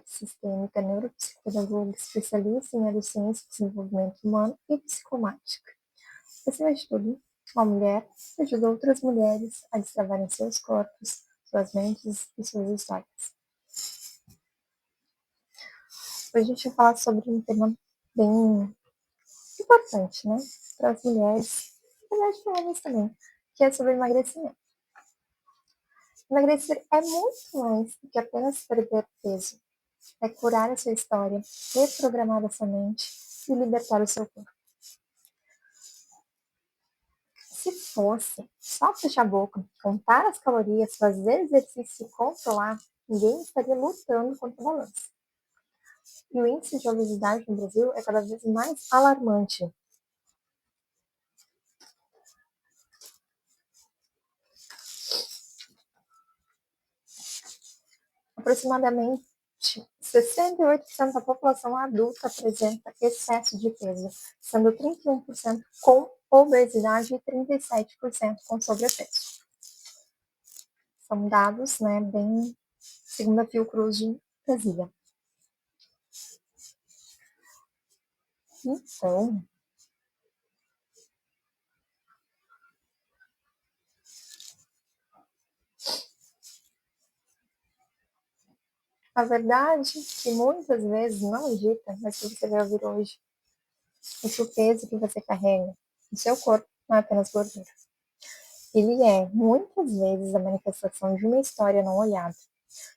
sistêmica, neuropsicopedagoga, especialista em neurociência, desenvolvimento humano e psicomática. Acima de tudo, uma mulher que ajuda outras mulheres a destravarem seus corpos, suas mentes e suas histórias. Hoje a gente vai falar sobre um tema bem importante, né? Para as mulheres, e para homens também, que é sobre emagrecimento. Emagrecer é muito mais do que apenas perder peso. É curar a sua história, reprogramar a sua mente e libertar o seu corpo. Se fosse só fechar a boca, contar as calorias, fazer exercício e controlar, ninguém estaria lutando contra a balança. E o índice de obesidade no Brasil é cada vez mais alarmante. Aproximadamente 68% da população adulta apresenta excesso de peso, sendo 31% com obesidade e 37% com sobrepeso. São dados, né, bem segundo a Fiocruz de Brasília. Então, a verdade que muitas vezes não é dita, mas que você vai ouvir hoje, é que o peso que você carrega no seu corpo não é apenas gordura. Ele é, muitas vezes, a manifestação de uma história não olhada,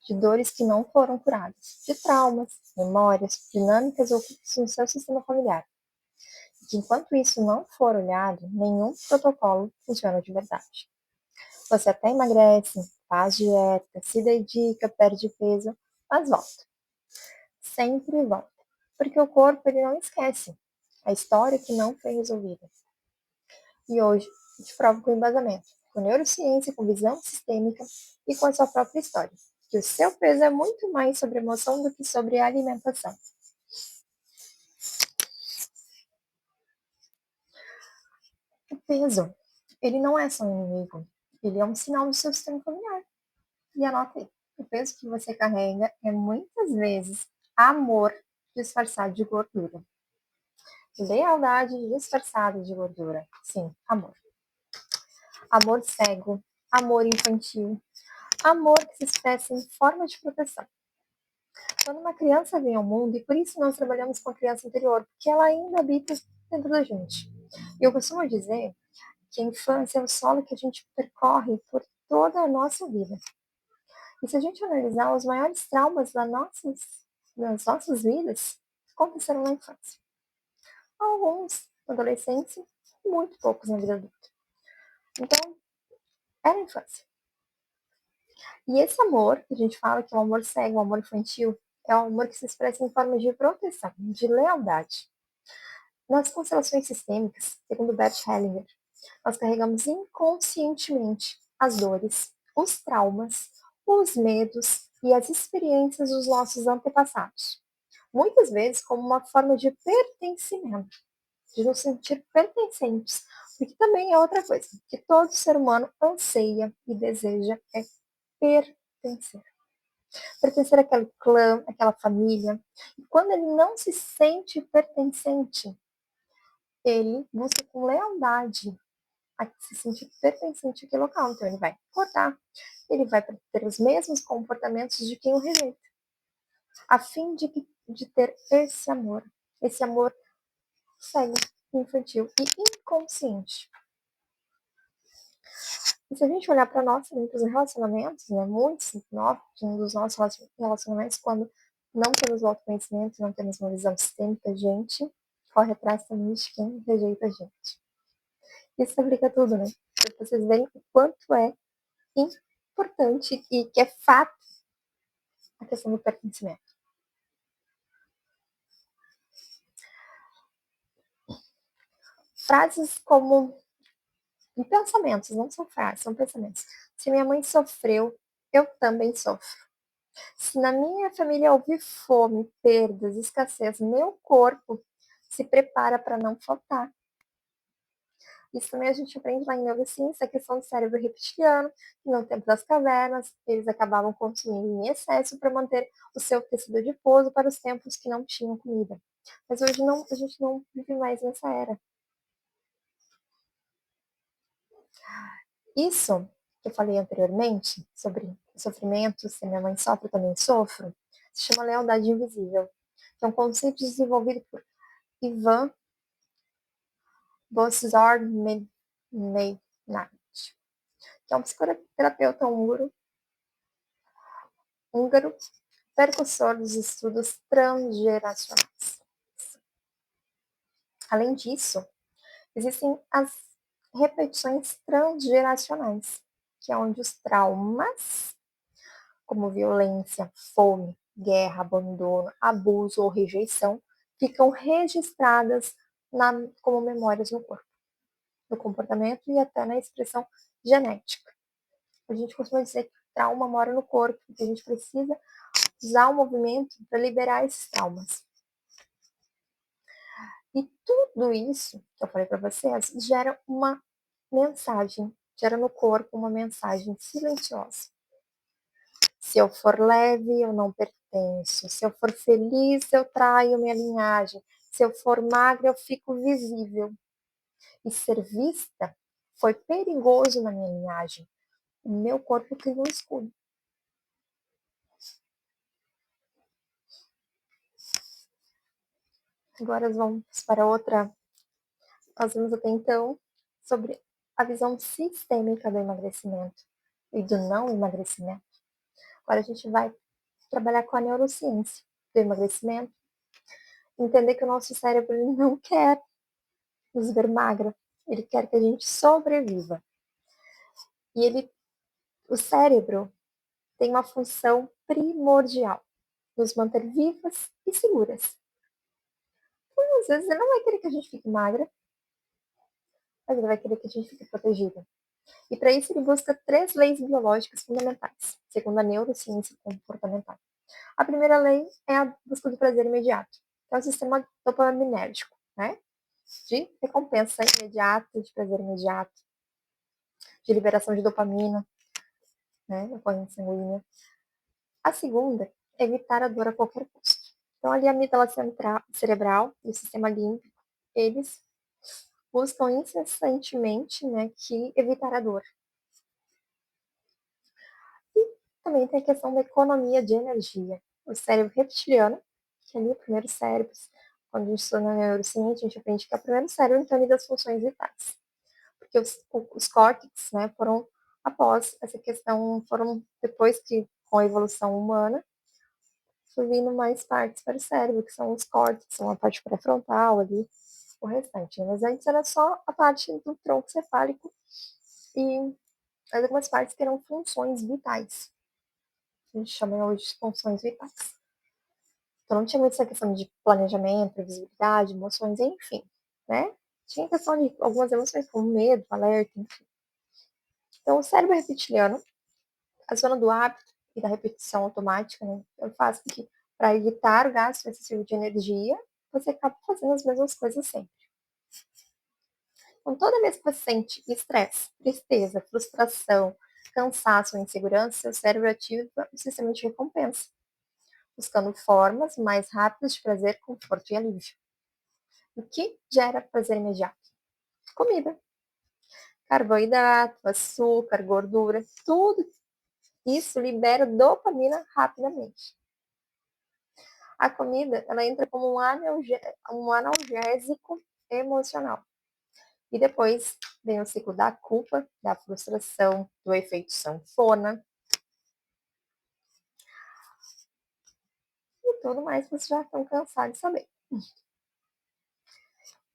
de dores que não foram curadas, de traumas, memórias, dinâmicas ocultas no seu sistema familiar. E que, enquanto isso não for olhado, nenhum protocolo funciona de verdade. Você até emagrece, faz dieta, se dedica, perde peso, mas volta. Sempre volta. Porque o corpo ele não esquece a história que não foi resolvida. E hoje eu te provo com embasamento, com neurociência, com visão sistêmica e com a sua própria história. Que o seu peso é muito mais sobre emoção do que sobre alimentação. O peso, ele não é só um inimigo, ele é um sinal do seu sistema familiar. E anota aí, o peso que você carrega é muitas vezes amor disfarçado de gordura. Lealdade disfarçada de gordura. Sim, amor. Amor cego, amor infantil, amor que se expressa em forma de proteção. Quando uma criança vem ao mundo, e por isso nós trabalhamos com a criança interior, porque ela ainda habita dentro da gente. E eu costumo dizer que a infância é o solo que a gente percorre por toda a nossa vida. E se a gente analisar os maiores traumas das nossas vidas, aconteceram na infância. Alguns na adolescência, muito poucos na vida adulta. Então, é na infância. E esse amor, que a gente fala que é um amor cego, um amor infantil, é um amor que se expressa em forma de proteção, de lealdade. Nas constelações sistêmicas, segundo Bert Hellinger, nós carregamos inconscientemente as dores, os traumas, os medos e as experiências dos nossos antepassados. Muitas vezes como uma forma de pertencimento, de nos sentir pertencentes, porque também é outra coisa, que todo ser humano anseia e deseja é pertencer. Pertencer àquele clã, àquela família. E quando ele não se sente pertencente, ele busca com lealdade a se sentir pertencente àquele local. Então ele vai cortar, ele vai ter os mesmos comportamentos de quem o rejeita, a fim de ter esse amor cego, infantil e inconsciente. E se a gente olhar para nós, muitos relacionamentos, né, muitos dos nossos relacionamentos, quando não temos o autoconhecimento, não temos uma visão sistêmica, a gente corre atrás também de quem rejeita a gente. Isso explica tudo, né? Para vocês verem o quanto é importante e que é fato a questão do pertencimento. Frases como e pensamentos, não são frases, são pensamentos. Se minha mãe sofreu, eu também sofro. Se na minha família houve fome, perdas, escassez, meu corpo se prepara para não faltar. Isso também a gente aprende lá em neurociência, a questão do cérebro reptiliano, que no tempo das cavernas, eles acabavam consumindo em excesso para manter o seu tecido adiposo para os tempos que não tinham comida. Mas hoje não, a gente não vive mais nessa era. Isso que eu falei anteriormente, sobre sofrimento, se minha mãe sofre, eu também sofro, se chama lealdade invisível, que é um conceito desenvolvido por Ivan Bosdorf-Meinert, que é um psicoterapeuta húngaro, percussor dos estudos transgeracionais. Além disso, existem as repetições transgeracionais, que é onde os traumas, como violência, fome, guerra, abandono, abuso ou rejeição, ficam registradas como memórias no corpo, no comportamento e até na expressão genética. A gente costuma dizer que o trauma mora no corpo, que a gente precisa usar o movimento para liberar esses traumas. E tudo isso que eu falei para vocês gera uma mensagem, gera no corpo uma mensagem silenciosa. Se eu for leve, eu não pertenço. Se eu for feliz, eu traio minha linhagem. Se eu for magra, eu fico visível. E ser vista foi perigoso na minha linhagem. O meu corpo tem um escudo. Agora vamos para outra. Nós vimos até então sobre a visão sistêmica do emagrecimento e do não emagrecimento. Agora a gente vai trabalhar com a neurociência do emagrecimento, entender que o nosso cérebro não quer nos ver magra, ele quer que a gente sobreviva. E o cérebro tem uma função primordial, nos manter vivas e seguras. Então, às vezes ele não vai querer que a gente fique magra, mas ele vai querer que a gente fique protegida. E para isso ele busca 3 leis biológicas fundamentais, segundo a neurociência comportamental. A primeira lei é a busca do prazer imediato, que é o sistema dopaminérgico, né? De recompensa imediata, de prazer imediato, de liberação de dopamina, né, na corrente sanguínea. A segunda é evitar a dor a qualquer custo. Então, ali a amígdala cerebral e o sistema límbico, eles buscam incessantemente, né, que evitar a dor. E também tem a questão da economia de energia. O cérebro reptiliano, que é ali o primeiro cérebro, quando a gente estuda na neurociência, a gente aprende que é o primeiro cérebro entende das funções vitais. Porque os córtex, né, foram após essa questão, foram depois que, com a evolução humana, foi vindo mais partes para o cérebro, que são os córtex, são a parte pré-frontal ali, o restante. Mas antes era só a parte do tronco cefálico e algumas partes que eram funções vitais. A gente chama hoje de funções vitais. Então não tinha muito essa questão de planejamento, previsibilidade, emoções, enfim, né? Tinha questão de algumas emoções como medo, alerta, enfim. Então o cérebro reptiliano, a zona do hábito e da repetição automática, né? Eu faço que para evitar o gasto excessivo de energia, você acaba fazendo as mesmas coisas sempre. Então, toda vez que você sente estresse, tristeza, frustração, cansaço ou insegurança, seu cérebro ativa o sistema de recompensa, buscando formas mais rápidas de prazer, conforto e alívio. O que gera prazer imediato? Comida. Carboidrato, açúcar, gordura, tudo isso libera dopamina rapidamente. A comida, ela entra como um analgésico emocional. E depois vem o ciclo da culpa, da frustração, do efeito sanfona. E tudo mais que vocês já estão cansados de saber.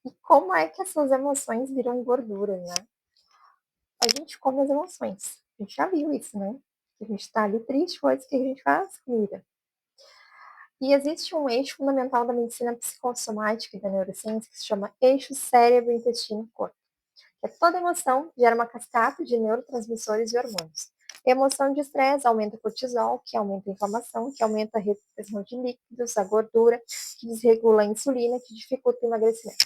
E como é que essas emoções viram gordura, né? A gente come as emoções. A gente já viu isso, né? A gente tá ali triste, coisa que a gente faz comida. E existe um eixo fundamental da medicina psicossomática e da neurociência que se chama eixo cérebro-intestino-corpo. Que é toda emoção gera uma cascata de neurotransmissores e hormônios. A emoção de estresse aumenta o cortisol, que aumenta a inflamação, que aumenta a retenção de líquidos, a gordura, que desregula a insulina, que dificulta o emagrecimento.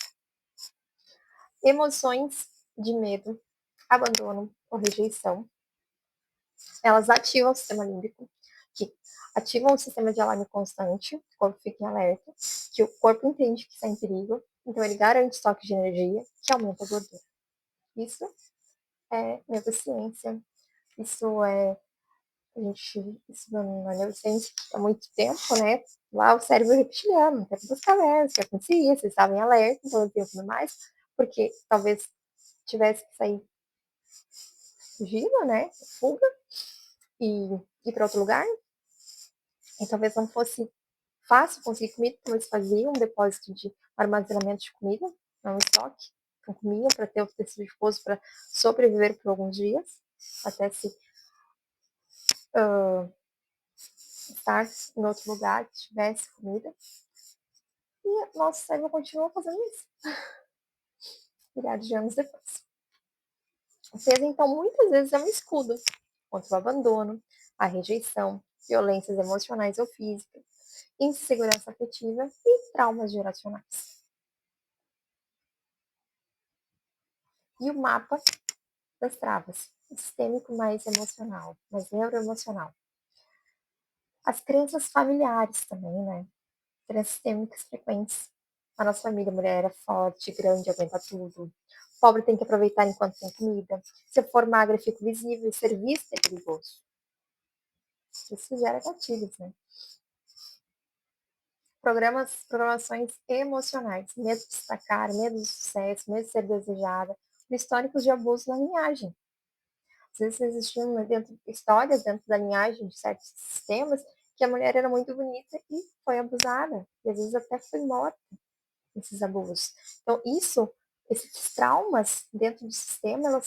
Emoções de medo, abandono ou rejeição, elas ativam o sistema límbico, que ativam o sistema de alarme constante, o corpo fica em alerta, que o corpo entende que está em perigo, então ele garante estoque de energia, que aumenta a gordura. Isso é neurociência, isso é a gente estudando na neurociência há muito tempo, né? Lá o cérebro reptiliano, no tempo das cavernas, que acontecia, vocês estavam em alerta, então eu tudo mais, porque talvez tivesse que sair fugindo, né? Fuga, e ir para outro lugar, e talvez não fosse fácil conseguir comida, então eles faziam um depósito de armazenamento de comida, não estoque, então comiam para ter o tecido de pouso para sobreviver por alguns dias, até se estar em outro lugar que tivesse comida. E nosso cérebro continua fazendo isso, milhares de anos depois. O peso, então, muitas vezes é um escudo contra o abandono, a rejeição, violências emocionais ou físicas, insegurança afetiva e traumas geracionais. E o mapa das travas, sistêmico mais emocional, mais neuroemocional. As crenças familiares também, né? Crenças sistêmicas frequentes. A nossa família, a mulher é forte, grande, aguenta tudo. Pobre tem que aproveitar enquanto tem comida. Se eu for magra, fico visível. Ser vista é perigoso. Isso gera gatilhos, né? Programações emocionais. Medo de destacar, medo de sucesso, medo de ser desejada. Históricos de abuso na linhagem. Às vezes existiam histórias dentro da linhagem de certos sistemas que a mulher era muito bonita e foi abusada. E às vezes até foi morta nesses abusos. Então, esses traumas dentro do sistema,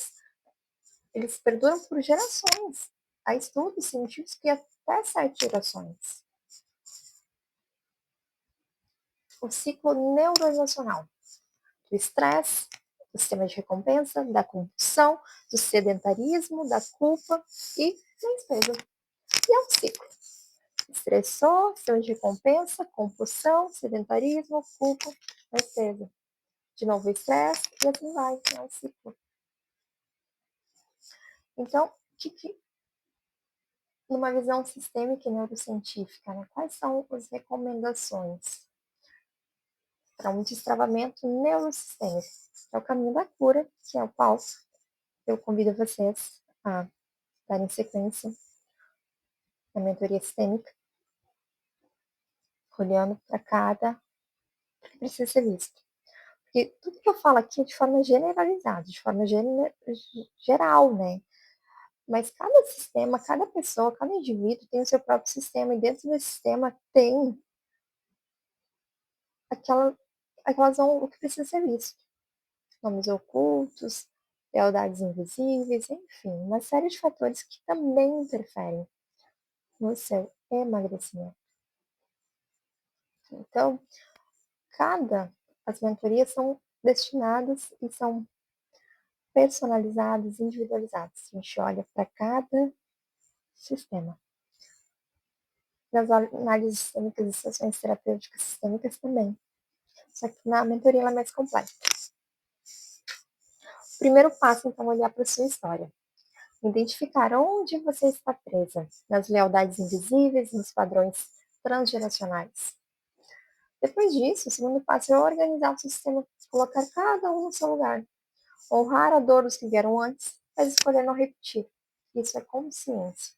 eles perduram por gerações. Há estudos científicos que até 7 gerações. O ciclo neuroemocional do estresse, do sistema de recompensa, da compulsão, do sedentarismo, da culpa e da despesa. E é um ciclo. Estressor, sistema de recompensa, compulsão, sedentarismo, culpa, despesa. De novo, estresse e assim vai. É um ciclo. Então, numa visão sistêmica e neurocientífica, né, quais são as recomendações para um destravamento neurosistêmico? É o caminho da cura, que é o qual eu convido vocês a darem sequência na mentoria sistêmica, olhando para cada que precisa ser visto. Porque tudo que eu falo aqui é de forma generalizada, de forma geral, né? Mas cada sistema, cada pessoa, cada indivíduo tem o seu próprio sistema, e dentro desse sistema tem aquelas o que precisa ser visto. Nomes ocultos, lealdades invisíveis, enfim, uma série de fatores que também interferem no seu emagrecimento. Então, as mentorias são destinadas e são personalizadas, individualizadas. A gente olha para cada sistema. Nas análises sistêmicas e sessões terapêuticas sistêmicas também. Só que na mentoria ela é mais completa. O primeiro passo, então, é olhar para a sua história. Identificar onde você está presa, nas lealdades invisíveis, nos padrões transgeracionais. Depois disso, o segundo passo é organizar o sistema, colocar cada um no seu lugar. Honrar a dor dos que vieram antes, mas escolher não repetir. Isso é consciência.